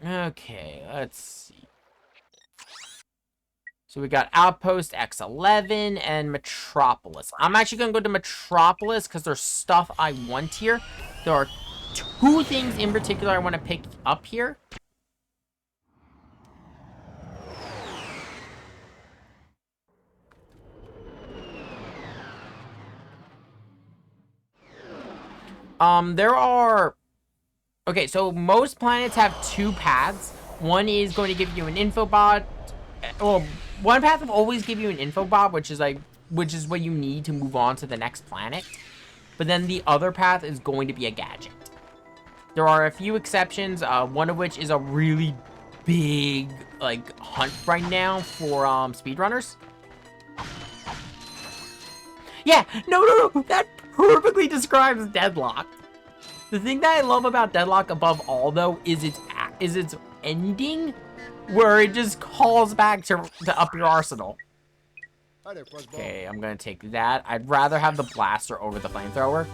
Okay, let's see. So we got Outpost X11 and Metropolis. I'm actually going to go to Metropolis because there's stuff I want here. There are 2 things in particular I want to pick up here. There are... Okay, so most planets have 2 paths. One is going to give you an info bot. Well, one path will always give you an info bot, which is what you need to move on to the next planet. But then the other path is going to be a gadget. There are a few exceptions, one of which is a really big, like, hunt right now for, speedrunners. Yeah, no, that perfectly describes Deadlock. The thing that I love about Deadlock above all, though, is its ending, where it just calls back to up your arsenal. Okay, I'm gonna take that. I'd rather have the blaster over the flamethrower.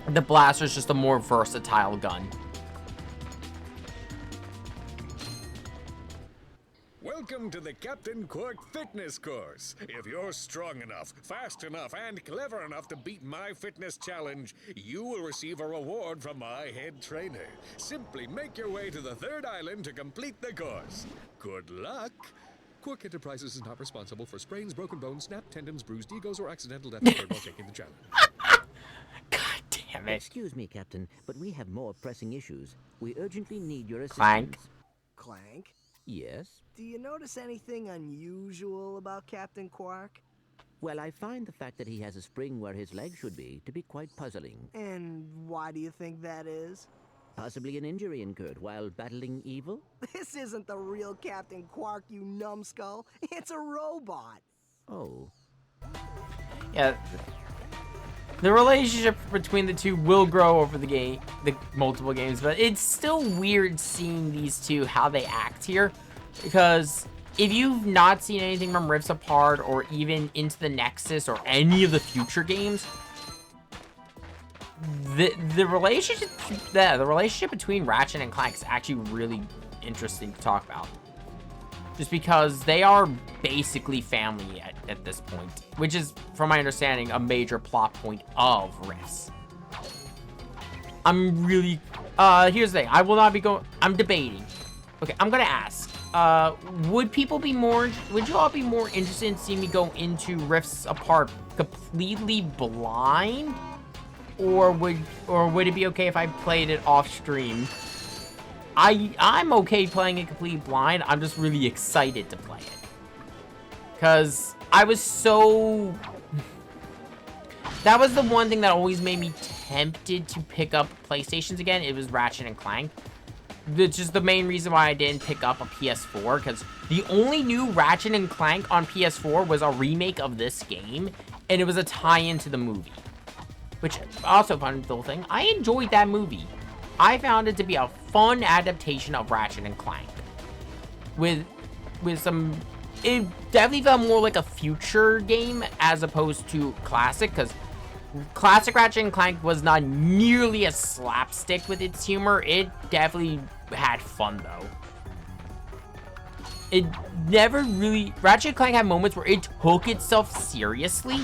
The blaster is just a more versatile gun. Welcome to the Captain Quark Fitness Course. If you're strong enough, fast enough, and clever enough to beat my fitness challenge, you will receive a reward from my head trainer. Simply make your way to the 3rd island to complete the course. Good luck. Quark Enterprises is not responsible for sprains, broken bones, snapped tendons, bruised egos, or accidental death occurred while taking the challenge. God damn it. Excuse me, Captain, but we have more pressing issues. We urgently need your assistance. Clank. Clank? Yes? Do you notice anything unusual about Captain Quark? Well, I find the fact that he has a spring where his leg should be to be quite puzzling. And why do you think that is? Possibly an injury incurred while battling evil? This isn't the real Captain Quark, you numbskull. It's a robot. Oh. Yeah. The relationship between the two will grow over the multiple games, but it's still weird seeing these two, how they act here. Because if you've not seen anything from Rifts Apart or even Into the Nexus or any of the future games, the relationship between Ratchet and Clank is actually really interesting to talk about. Just because they are basically family at this point, which is, from my understanding, a major plot point of Rifts. I'm really, here's the thing, I'm debating. Okay, I'm gonna ask, would you all be more interested in seeing me go into Rifts Apart completely blind? Or would it be okay if I played it off stream? I'm okay playing it completely blind. I'm just really excited to play it. Because I was so... That was the one thing that always made me tempted to pick up PlayStations again. It was Ratchet and Clank. Which is the main reason why I didn't pick up a PS4. Because the only new Ratchet and Clank on PS4 was a remake of this game. And it was a tie-in to the movie. Which, also fun little thing, I enjoyed that movie. I found it to be a fun adaptation of Ratchet and Clank. With some... It definitely felt more like a future game as opposed to classic, because classic Ratchet and Clank was not nearly as slapstick with its humor. It definitely had fun, though. It never really... Ratchet and Clank had moments where it took itself seriously,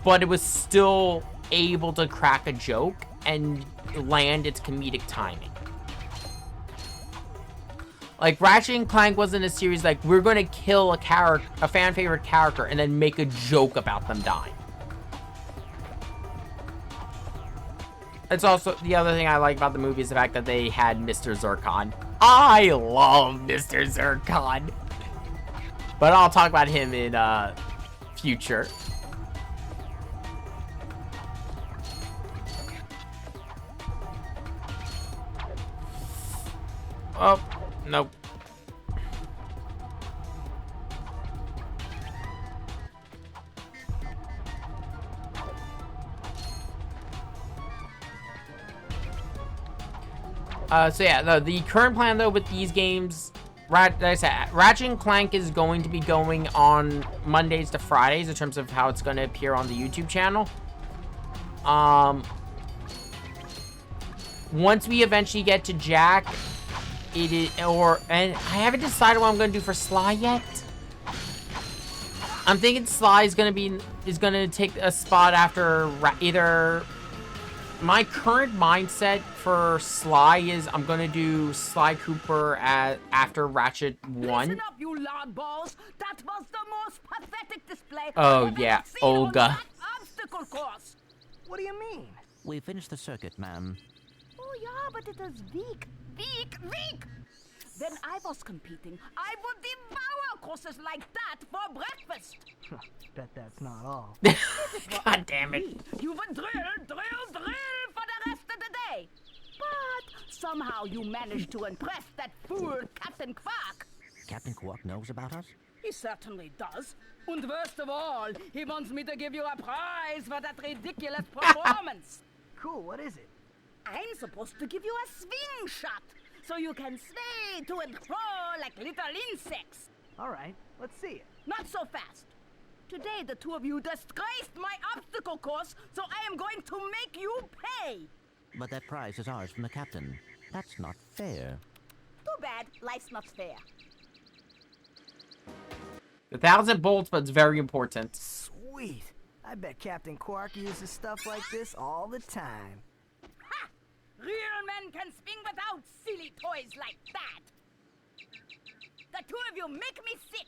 but it was still able to crack a joke and land its comedic timing. Like, Ratchet and Clank wasn't a series like, we're gonna kill a fan favorite character and then make a joke about them dying. It's also, the other thing I like about the movie is the fact that they had Mr. Zircon. I love Mr. Zircon. But I'll talk about him in, future. Oh, nope. So yeah, the current plan though with these games, like I said, Ratchet and Clank is going to be going on Mondays to Fridays in terms of how it's going to appear on the YouTube channel. Once we eventually get to Jack, it is, and I haven't decided what I'm gonna do for Sly yet. I'm thinking Sly is gonna take a spot after either. My current mindset for Sly is I'm gonna do Sly Cooper after Ratchet 1. Listen up, you loudballs. That was the most pathetic display Oh, I've yeah, ever seen on Olga. that obstacle course. What do you mean? We finished the circuit, ma'am. Oh yeah, but it is weak. Weak! When I was competing, I would devour courses like that for breakfast. Bet that's not all. God damn it. You would drill for the rest of the day. But somehow you managed to impress that fool Captain Quark. Captain Quark knows about us? He certainly does. And worst of all, he wants me to give you a prize for that ridiculous performance. Cool, what is it? I'm supposed to give you a swing shot, so you can sway to and fro like little insects. All right, let's see it. Not so fast. Today, the two of you disgraced my obstacle course, so I am going to make you pay. But that prize is ours from the captain. That's not fair. Too bad, life's not fair. The 1,000 bolts, but it's very important. Sweet. I bet Captain Quark uses stuff like this all the time. Ha! Real men can swing without silly toys like that. The two of you make me sick.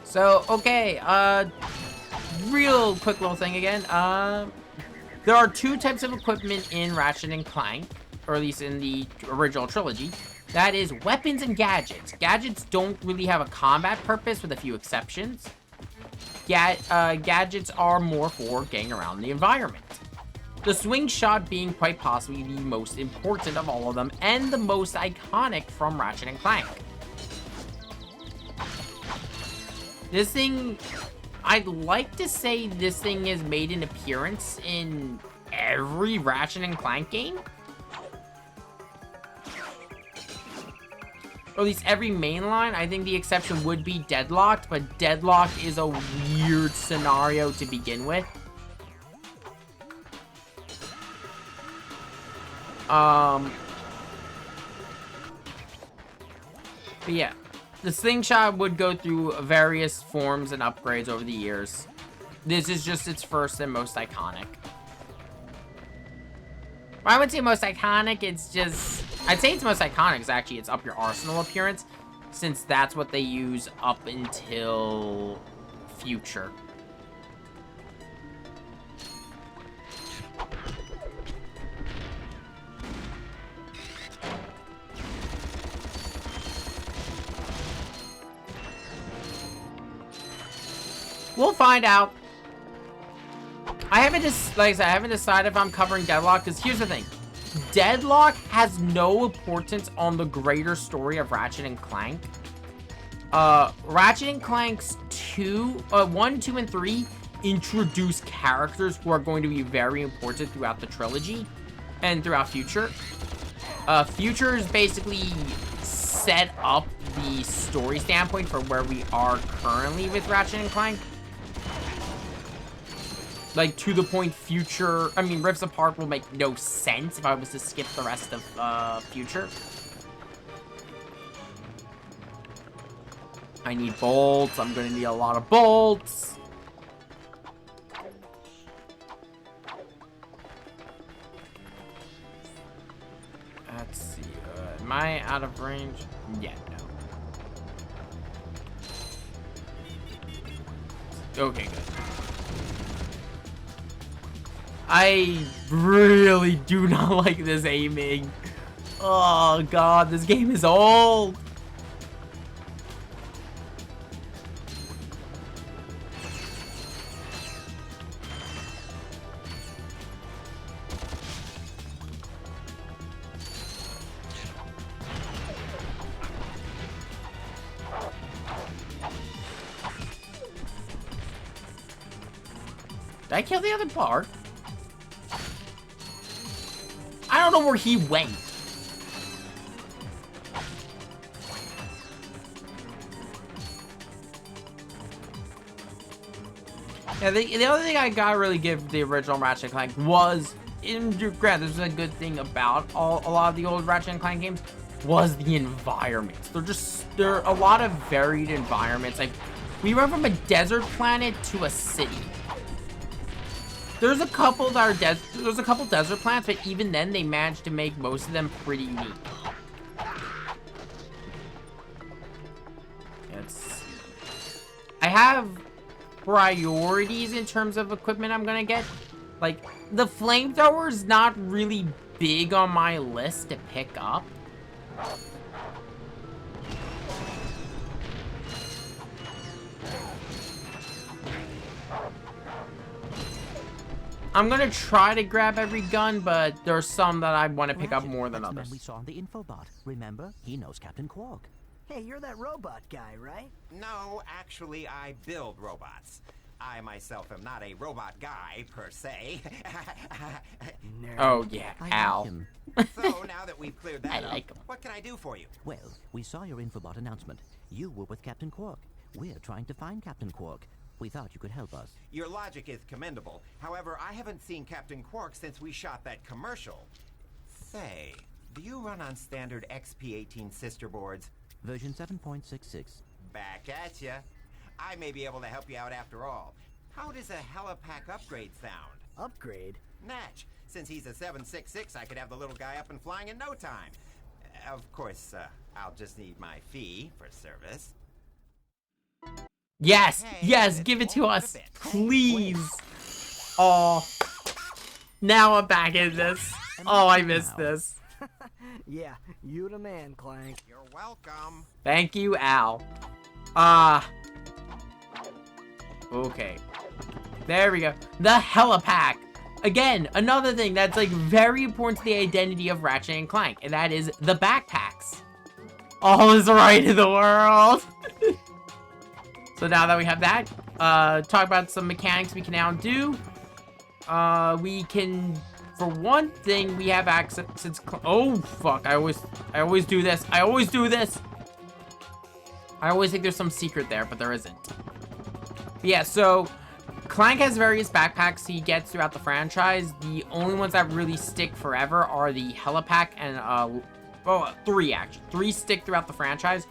So, okay, real quick little thing again. There are two types of equipment in Ratchet and Clank, or at least in the original trilogy. That is weapons and gadgets. Gadgets don't really have a combat purpose, with a few exceptions. Gadgets are more for getting around the environment. The swing shot being quite possibly the most important of all of them, and the most iconic from Ratchet and Clank. This thing, I'd like to say this thing has made an appearance in every Ratchet and Clank game. Or at least every mainline. I think the exception would be Deadlocked, but Deadlocked is a weird scenario to begin with. But yeah. The slingshot would go through various forms and upgrades over the years. This is just its first and most iconic. Well, I wouldn't say most iconic, it's just... I'd say it's most iconic because actually it's up your arsenal appearance, since that's what they use up until Future. We'll find out. I haven't decided if I'm covering Deadlock, because here's the thing. Deadlock has no importance on the greater story of Ratchet and Clank. Ratchet and Clank's 1, 2, and 3 introduce characters who are going to be very important throughout the trilogy and throughout Future. Future is basically set up the story standpoint for where we are currently with Ratchet and Clank. Like, to the point Rifts Apart will make no sense if I was to skip the rest of, Future. I need bolts. I'm gonna need a lot of bolts. Let's see, am I out of range? Yeah, no. Okay, good. I really do not like this aiming. Oh god, this game is old. Did I kill the other part? I don't know where he went. Yeah, the other thing I gotta really give the original Ratchet and Clank was, granted, this is a good thing about a lot of the old Ratchet and Clank games, was the environments. They're a lot of varied environments. Like, we went from a desert planet to a city. There's a couple that are there's a couple desert planets, but even then they managed to make most of them pretty neat. I have priorities in terms of equipment I'm gonna get. Like, the flamethrower is not really big on my list to pick up. I'm gonna try to grab every gun, but there's some that I want to pick up more than that's the others. man we saw on the infobot. Remember? He knows Captain Quark. Hey, you're that robot guy, right? No, actually, I build robots. I myself am not a robot guy, per se. Nerd. Oh, yeah, I Al. like him. So, now that we've cleared that I up, like 'em. what can I do for you? Well, we saw your infobot announcement. You were with Captain Quark. We're trying to find Captain Quark. We thought you could help us. Your logic is commendable. However, I haven't seen Captain Quark since we shot that commercial. Say, do you run on standard XP18 sister boards? Version 7.66. Back at ya. I may be able to help you out after all. How does a helipack upgrade sound? Upgrade? Natch. Since he's a 766, I could have the little guy up and flying in no time. Of course, I'll just need my fee for service. Yes, Hey, yes, it's give it to all us, a bit. please. Oh, now I'm back in this. Oh, I missed this. Yeah, you the man, Clank. You're welcome. Thank you, Al. Okay. There we go. The helipack. Again, another thing that's like very important to the identity of Ratchet and Clank, and that is the backpacks. All is right in the world. So now that we have that, talk about some mechanics we can now do. We can, for one thing, we have access since. Oh fuck! I always do this. I always do this. I always think there's some secret there, but there isn't. But yeah, so Clank has various backpacks he gets throughout the franchise. The only ones that really stick forever are the helipack and well, three actually. Three stick throughout the franchise.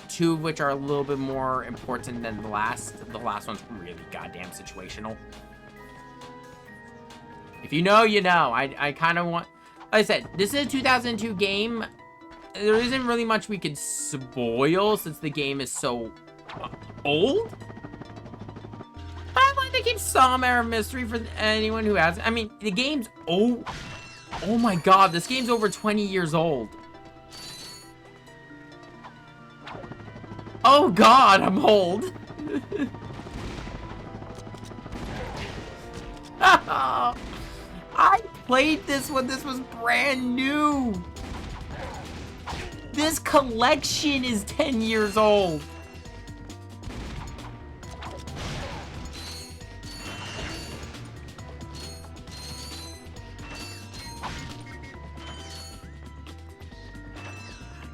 Two of which are a little bit more important than the last. The last one's really goddamn situational. If you know, you know. I kind of want... Like I said, this is a 2002 game. There isn't really much we could spoil since the game is so old. But I'd like to keep some air of mystery for anyone who has... I mean, the game's... Oh my god, this game's over 20 years old. Oh god, I'm old. I played this when this was brand new. This collection is 10 years old.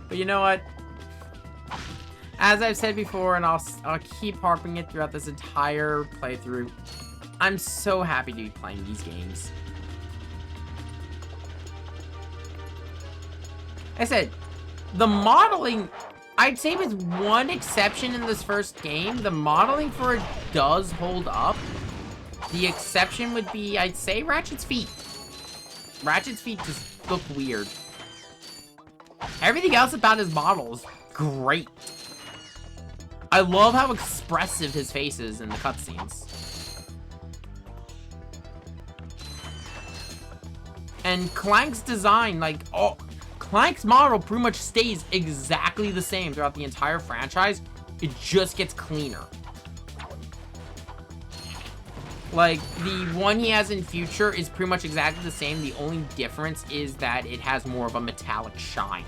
But you know what? As I've said before, and I'll keep harping it throughout this entire playthrough, I'm so happy to be playing these games. I said, the modeling, I'd say with one exception in this first game, the modeling for it does hold up. The exception would be, I'd say, Ratchet's feet. Ratchet's feet just look weird. Everything else about his model is great. I love how expressive his face is in the cutscenes. And Clank's design, like, Clank's model pretty much stays exactly the same throughout the entire franchise. It just gets cleaner. Like, the one he has in Future is pretty much exactly the same. The only difference is that it has more of a metallic shine.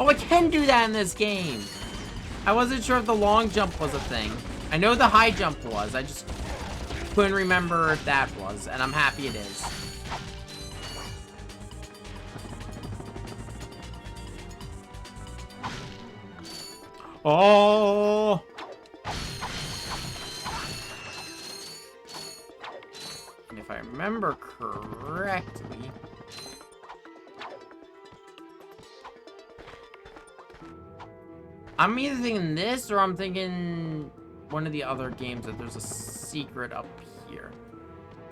Oh, I can do that in this game. I wasn't sure if the long jump was a thing. I know the high jump was. I just couldn't remember if that was, and I'm happy it is. Oh! And if I remember correctly... I'm either thinking this, or I'm thinking one of the other games that there's a secret up here.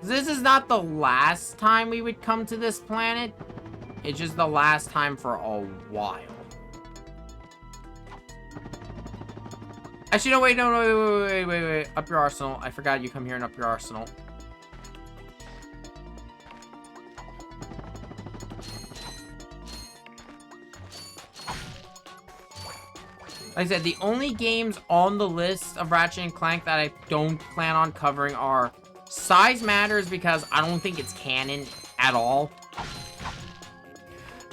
This is not the last time we would come to this planet. It's just the last time for a while. Actually, no, wait, no, wait. Up your arsenal. I forgot you come here and up your arsenal. Like I said, the only games on the list of Ratchet and Clank that I don't plan on covering are Size Matters, because I don't think it's canon at all.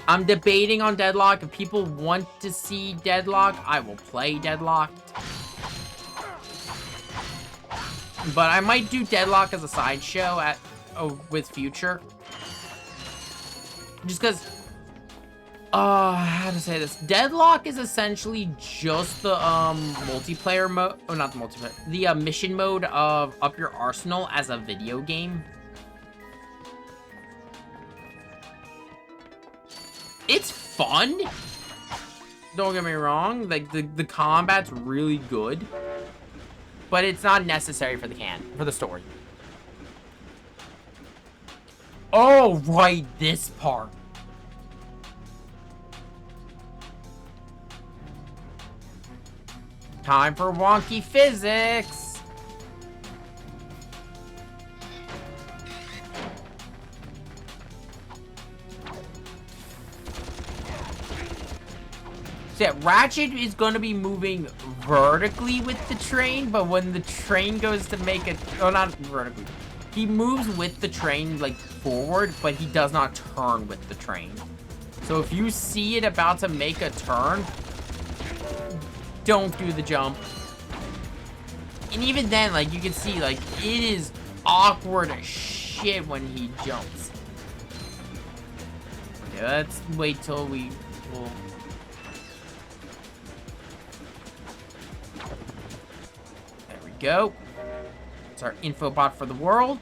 I'm debating on Deadlock. If people want to see Deadlock, I will play Deadlocked. But I might do Deadlock as a sideshow with Future. Just because... how to say this? Deadlock is essentially just the multiplayer mode. Oh, not the multiplayer. The mission mode of Up Your Arsenal as a video game. It's fun. Don't get me wrong. Like the combat's really good, but it's not necessary for the story. Oh, right, this part. Time for wonky physics. So yeah, Ratchet is going to be moving vertically with the train, but when the train goes to make it... Oh, not vertically. He moves with the train, like, forward, but he does not turn with the train. So if you see it about to make a turn, don't do the jump. And even then, like, you can see, like, it is awkward as shit when he jumps. Okay, let's wait till we will... There we go. It's our infobot for the world.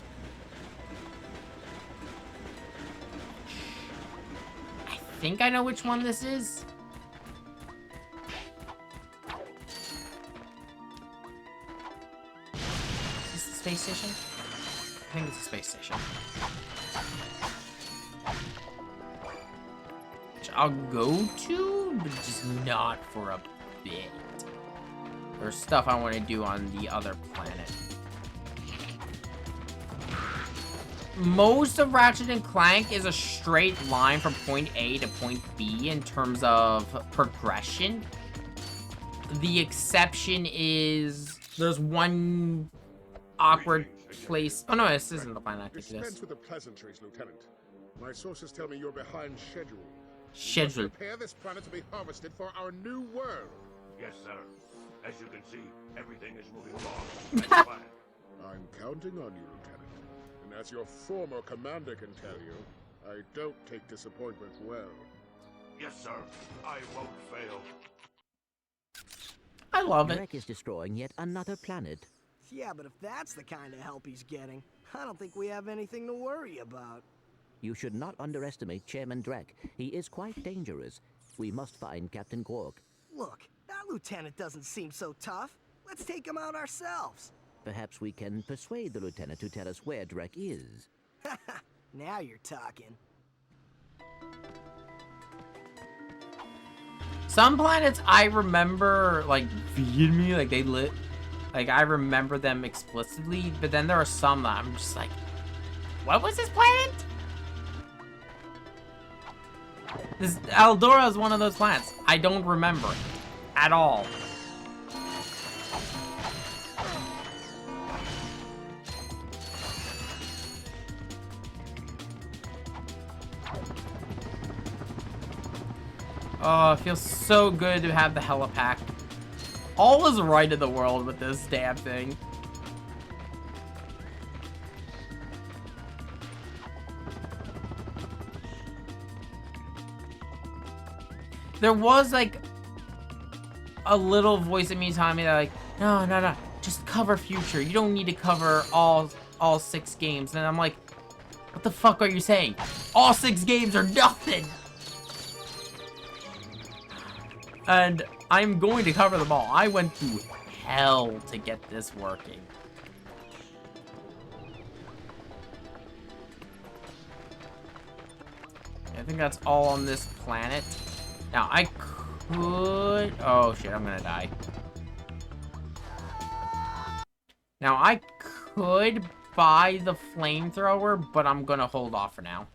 I think I know which one this is. Space station? I think it's a space station. Which I'll go to, but just not for a bit. There's stuff I want to do on the other planet. Most of Ratchet and Clank is a straight line from point A to point B in terms of progression. The exception is there's one awkward place. Oh no, this isn't the planet. I think it Dispense is. with the pleasantries, Lieutenant. My sources tell me you're behind schedule. Schedule. We must prepare this planet to be harvested for our new world. Yes, sir. As you can see, everything is moving along. I'm counting on you, Lieutenant. And as your former commander can tell you, I don't take disappointment well. Yes, sir. I won't fail. I love it. Drek is destroying yet another planet. Yeah, but if that's the kind of help he's getting, I don't think we have anything to worry about. You should not underestimate Chairman Drek. He is quite dangerous. We must find Captain Quark. Look, that lieutenant doesn't seem so tough. Let's take him out ourselves. Perhaps we can persuade the lieutenant to tell us where Drek is. Now you're talking. Some planets I remember, like, vehemently, like, they lit. Like, I remember them explicitly, but then there are some that I'm just like, what was this planet? This Eldora is one of those planets. I don't remember it at all. Oh, it feels so good to have the helipack. All is right in the world with this damn thing. There was, like, a little voice in me telling me that, like, no, just cover future. You don't need to cover all 6 games. And I'm like, what the fuck are you saying? All 6 games are nothing! And I'm going to cover them all. I went through hell to get this working. I think that's all on this planet. Now, I could... Oh, shit, I'm gonna die. Now, I could buy the flamethrower, but I'm gonna hold off for now.